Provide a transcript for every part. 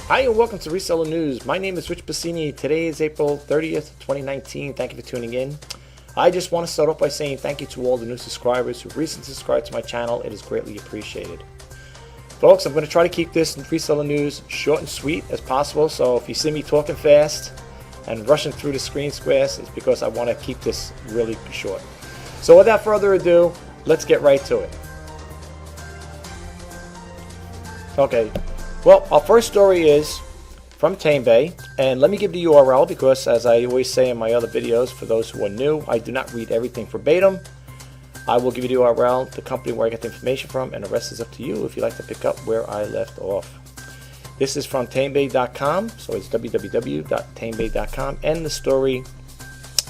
Hi and welcome to Reseller News. My name is Rich Pasini. Today is April 30th, 2019. Thank you for tuning in. I just want to start off by saying thank you to all the new subscribers who recently subscribed to my channel. It is greatly appreciated. Folks, I'm going to try to keep this Reseller News short and sweet as possible. So if you see me talking fast and rushing through the screen squares, it's because I want to keep this really short. So without further ado, let's get right to it. Okay. Well, our first story is from TameBay, and let me give the URL because, as I always say in my other videos, for those who are new, I do not read everything verbatim. I will give you the URL, the company where I get the information from, and the rest is up to you if you'd like to pick up where I left off. This is from tamebay.com, so it's www.tamebay.com, and the story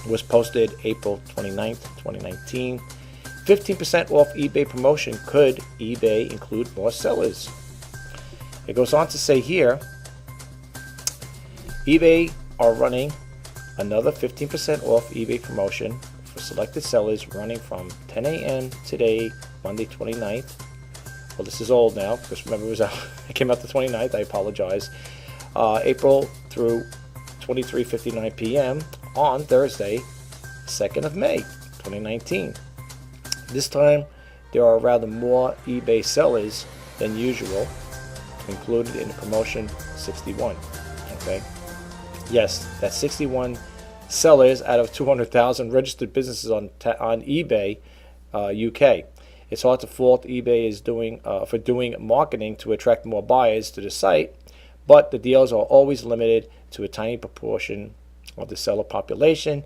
was posted April 29th, 2019. 15% off eBay promotion. Could eBay include more sellers? It goes on to say here, eBay are running another 15% off eBay promotion for selected sellers running from 10 a.m. today, Monday 29th. Well, this is old now because remember it came out the 29th. I apologize. April through 23:59 p.m. on Thursday, 2nd of May, 2019. This time, there are rather more eBay sellers than usual. Included in the promotion 61. Okay, yes, that's 61 sellers out of 200,000 registered businesses on eBay UK. It's hard to fault eBay is doing for doing marketing to attract more buyers to the site, but the deals are always limited to a tiny proportion of the seller population,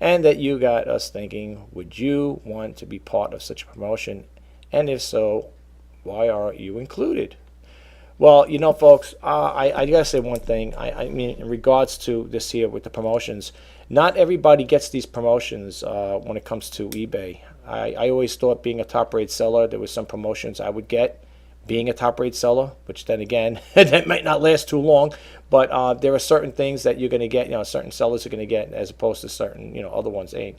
and that you got us thinking, would you want to be part of such a promotion, and if so, why are you included? Well, you know, folks, I gotta say one thing. I mean, in regards to this here with the promotions, not everybody gets these promotions when it comes to eBay. I always thought being a top-rate seller, there was some promotions I would get being a top-rate seller, which then again, that might not last too long. But there are certain things that you're gonna get, you know, certain sellers are gonna get, as opposed to certain, you know, other ones ain't.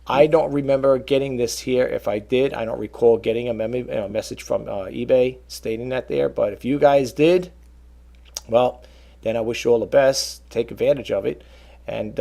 I don't remember getting this here. If I did, I don't recall getting a message from eBay stating that there. But if you guys did, well, then I wish you all the best. Take advantage of it, and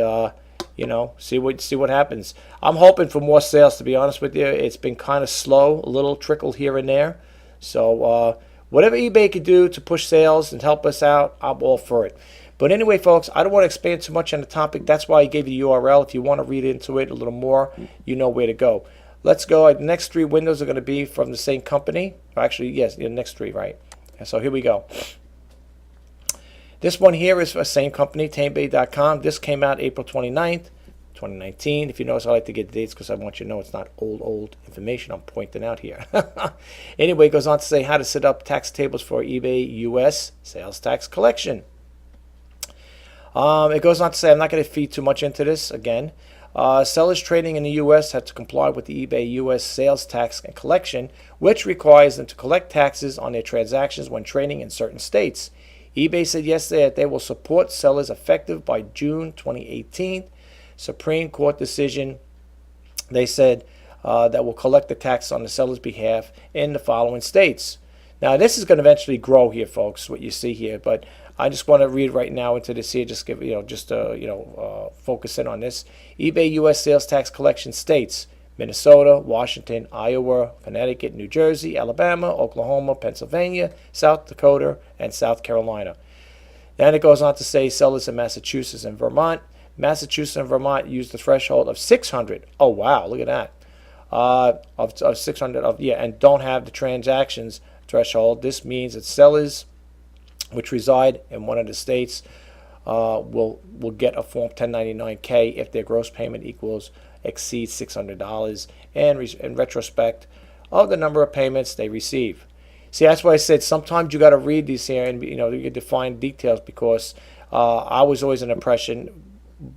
you know, see what happens. I'm hoping for more sales. To be honest with you, it's been kind of slow, a little trickle here and there. So whatever eBay could do to push sales and help us out, I'm all for it. But anyway, folks, I don't want to expand too much on the topic. That's why I gave you the URL. If you want to read into it a little more, you know where to go. Let's go. The next three windows are going to be from the same company. Actually, yes, the next three, right? So here we go. This one here is for the same company, tamebay.com. This came out April 29th, 2019. If you notice, I like to get the dates because I want you to know it's not old information I'm pointing out here. Anyway, it goes on to say how to set up tax tables for eBay US sales tax collection. It goes on to say, I'm not going to feed too much into this again. Sellers trading in the U.S. have to comply with the eBay U.S. sales tax and collection, which requires them to collect taxes on their transactions when trading in certain states. eBay said yesterday that they will support sellers effective by June 2018. Supreme Court decision, they said, that will collect the tax on the seller's behalf in the following states. Now, this is going to eventually grow here, folks, what you see here, but I just want to read right now into this here, just give focus in on this. eBay U.S. sales tax collection states: Minnesota, Washington, Iowa, Connecticut, New Jersey, Alabama, Oklahoma, Pennsylvania, South Dakota, and South Carolina. Then it goes on to say sellers in Massachusetts and Vermont. Massachusetts and Vermont use the threshold of 600. Oh wow, look at that. Of 600 and don't have the transactions threshold. This means that sellers which reside in one of the states will get a Form 1099-K if their gross payment exceeds $600 and in retrospect of the number of payments they receive. See, that's why I said sometimes you got to read these here and you get to find details, because I was always an impression.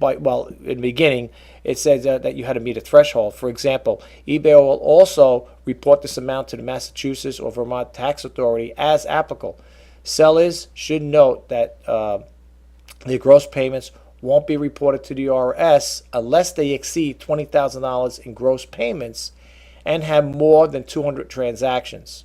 In the beginning, it said that you had to meet a threshold. For example, eBay will also report this amount to the Massachusetts or Vermont tax authority as applicable. Sellers should note that their gross payments won't be reported to the IRS unless they exceed $20,000 in gross payments and have more than 200 transactions.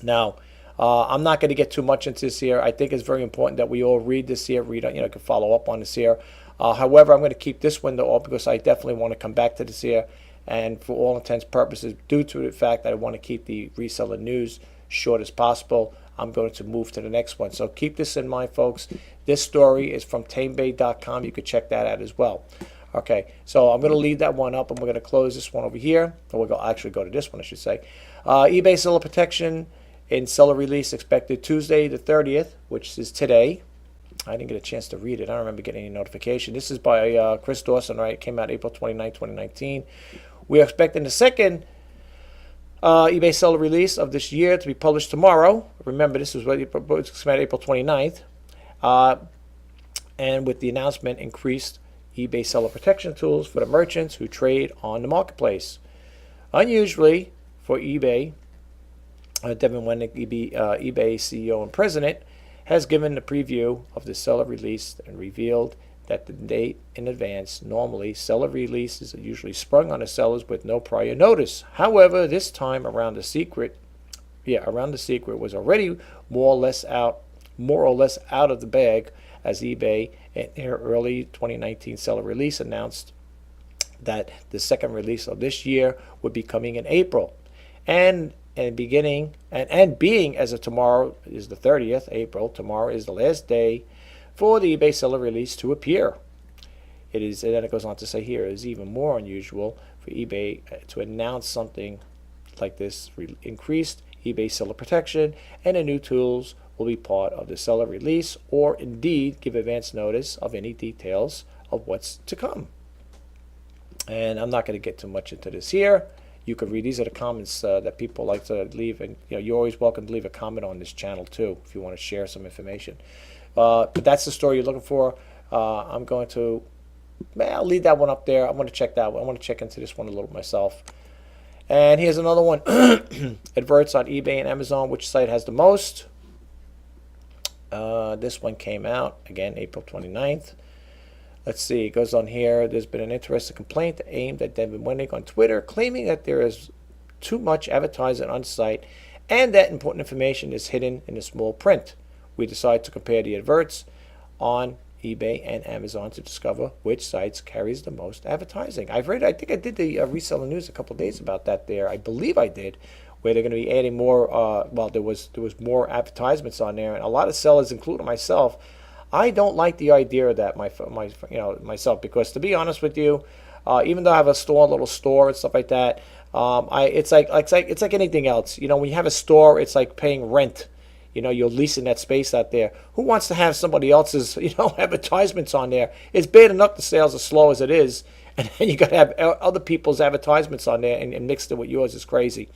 Now, I'm not going to get too much into this here. I think it's very important that we all read this here, can follow up on this here. However, I'm going to keep this window open because I definitely want to come back to this here. And for all intents and purposes, due to the fact that I want to keep the reseller news short as possible, I'm going to move to the next one. So keep this in mind, folks. This story is from tamebay.com. You could check that out as well. Okay, so I'm going to leave that one up, and we're going to close this one over here. Or we'll actually go to this one, I should say. eBay seller protection in seller release expected Tuesday the 30th, which is today. I didn't get a chance to read it. I don't remember getting any notification. This is by Chris Dawson, right? It came out April 29, 2019. We are expecting the second eBay seller release of this year to be published tomorrow. Remember, this is what it came out April 29th. And with the announcement, increased eBay seller protection tools for the merchants who trade on the marketplace. Unusually for eBay, Devin Wennick, eBay CEO and president, has given a preview of the seller release and revealed that the date in advance. Normally, seller releases are usually sprung on the sellers with no prior notice. However, this time around, the secret was already more or less out of the bag, as eBay in their early 2019 seller release announced that the second release of this year would be coming in April, and being as of tomorrow is the 30th April. Tomorrow is the last day for the eBay seller release to appear. It is, and then it goes on to say here, it is even more unusual for eBay to announce something like this: increased eBay seller protection, and the new tools will be part of the seller release, or indeed give advance notice of any details of what's to come. And I'm not going to get too much into this here. You can read, these are the comments that people like to leave, and you're always welcome to leave a comment on this channel too if you want to share some information. But that's the story you're looking for. I'm going to, I'll leave that one up there. I'm going to check that one. I want to check into this one a little myself. And here's another one. Adverts on eBay and Amazon. Which site has the most? This one came out, again, April 29th. Let's see, it goes on here. There's been an interesting complaint aimed at Devin Wennick on Twitter, claiming that there is too much advertising on the site and that important information is hidden in the small print. We decided to compare the adverts on eBay and Amazon to discover which sites carries the most advertising. I think I did the reseller news a couple of days about that there. I believe I did, where they're going to be adding more. There was more advertisements on there, and a lot of sellers, including myself, I don't like the idea of that myself, because to be honest with you, even though I have a little store and stuff like that, it's like anything else. When you have a store, it's like paying rent. You're leasing that space out there. Who wants to have somebody else's advertisements on there? It's bad enough the sales are slow as it is, and then you got to have other people's advertisements on there and mixed it with yours. Is crazy.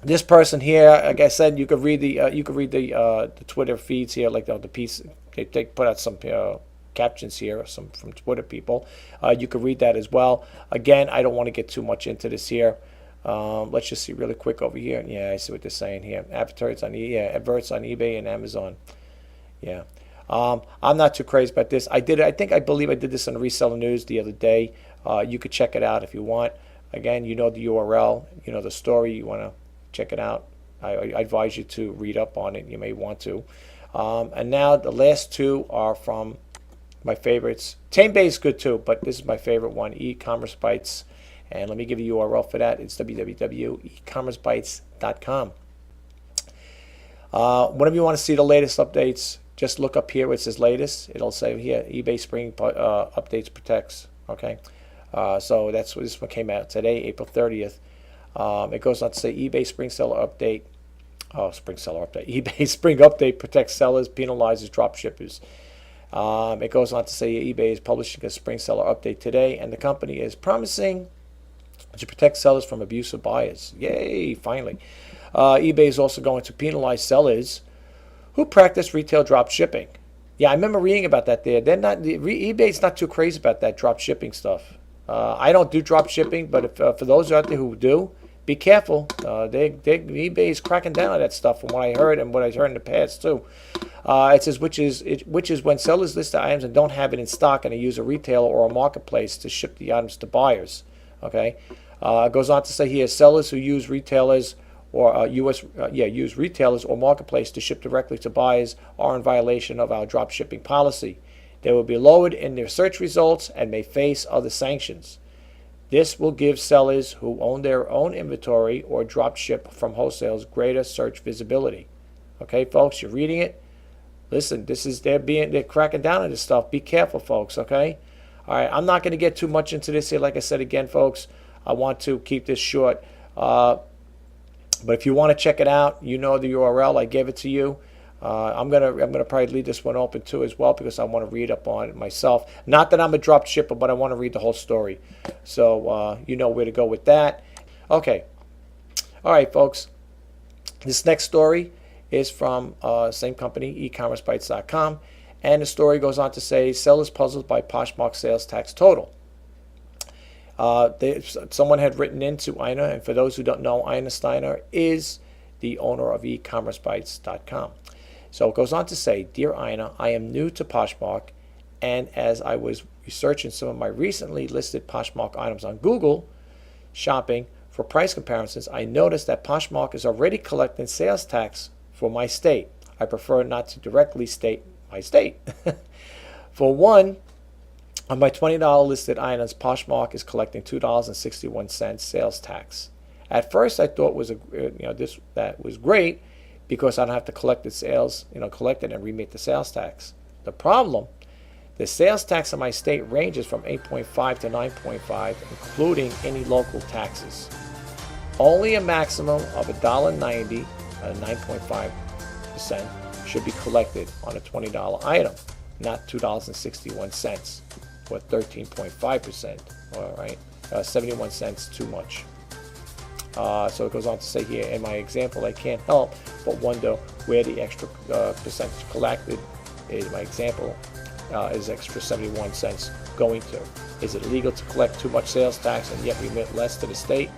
This person here, like I said, you could read the Twitter feeds here, like the piece they put out some captions here, some from Twitter people. You could read that as well. Again, I don't want to get too much into this here. Let's just see really quick over here. Yeah, I see what they're saying here. Adverts on eBay and Amazon. Yeah, I'm not too crazy about this. I believe I did this on the Reseller News the other day. You could check it out if you want. Again, the URL, the story. You want to check it out. I advise you to read up on it. You may want to. And now the last two are from my favorites. TameBay is good too, but this is my favorite one, e-commerce bites. And let me give you a URL for that. It's www.ecommercebites.com. Whenever you want to see the latest updates, just look up here where it says latest. It'll say here, eBay Spring Updates Protects. Okay. So that's what this one came out today, April 30th. It goes on to say eBay Spring Seller Update. Spring Seller Update. eBay Spring Update protects sellers, penalizes drop shippers. It goes on to say eBay is publishing a Spring Seller Update today, and the company is promising to protect sellers from abusive buyers. Yay, finally. eBay is also going to penalize sellers who practice retail drop shipping. Yeah, I remember reading about that there. eBay's not too crazy about that drop shipping stuff. I don't do drop shipping, but if, for those out there who do, be careful. eBay is cracking down on that stuff from what I heard and what I heard in the past too. It says which is when sellers list the items and don't have it in stock and they use a retailer or a marketplace to ship the items to buyers. Okay. It goes on to say here, sellers who use retailers or used retailers or marketplace to ship directly to buyers are in violation of our drop shipping policy. They will be lowered in their search results and may face other sanctions. This will give sellers who own their own inventory or drop ship from wholesales greater search visibility. Okay, folks, you're reading it. Listen, they're cracking down on this stuff. Be careful, folks. Okay. All right. I'm not going to get too much into this here. Like I said again, folks, I want to keep this short. But if you want to check it out, you know the URL. I gave it to you. I'm gonna probably leave this one open too as well because I want to read up on it myself. Not that I'm a drop shipper, but I want to read the whole story. So you know where to go with that. Okay. All right, folks. This next story is from same company, ecommercebytes.com, and the story goes on to say sellers puzzled by Poshmark sales tax total. Someone had written into Ina, and for those who don't know, Ina Steiner is the owner of ecommercebytes.com. So it goes on to say, Dear Ina, I am new to Poshmark, and as I was researching some of my recently listed Poshmark items on Google Shopping for price comparisons, I noticed that Poshmark is already collecting sales tax for my state. I prefer not to directly state my state. For one, on my $20 listed items, Poshmark is collecting $2.61 sales tax. At first, I thought that was great because I don't have to collect it and remit the sales tax. The problem, the sales tax in my state ranges from 8.5 to 9.5, including any local taxes. Only a maximum of $1.90, 9.5%, should be collected on a $20 item, not $2.61 or 13.5%. All right, 71 cents too much. So it goes on to say here, in my example, I can't help but wonder where the extra percentage collected in my example is extra 71 cents going to. Is it legal to collect too much sales tax and yet remit less to the state?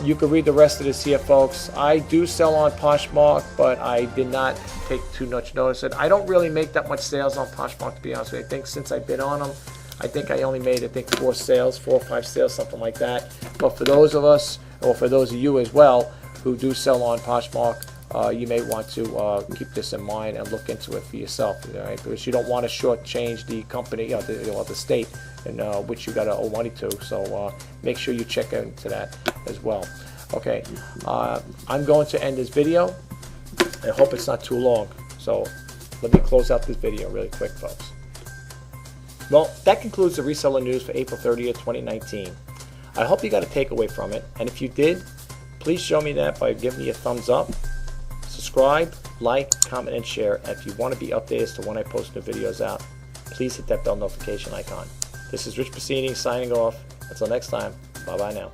You can read the rest of this here, folks. I do sell on Poshmark, but I did not take too much notice of it. I don't really make that much sales on Poshmark, to be honest with you. I think since I've been on them, I think I only made, 4 or 5 sales, something like that. But for those of us, or for those of you as well, who do sell on Poshmark, you may want to keep this in mind and look into it for yourself, right? Because you don't want to shortchange the company, the state in which you got to owe money to. So make sure you check into that as well. Okay, I'm going to end this video. I hope it's not too long. So let me close out this video really quick, folks. Well, that concludes the reseller news for April 30th, 2019. I hope you got a takeaway from it, and if you did, please show me that by giving me a thumbs up, subscribe, like, comment, and share. And if you want to be updated as to when I post new videos out, please hit that bell notification icon. This is Rich Pasini signing off. Until next time, bye-bye now.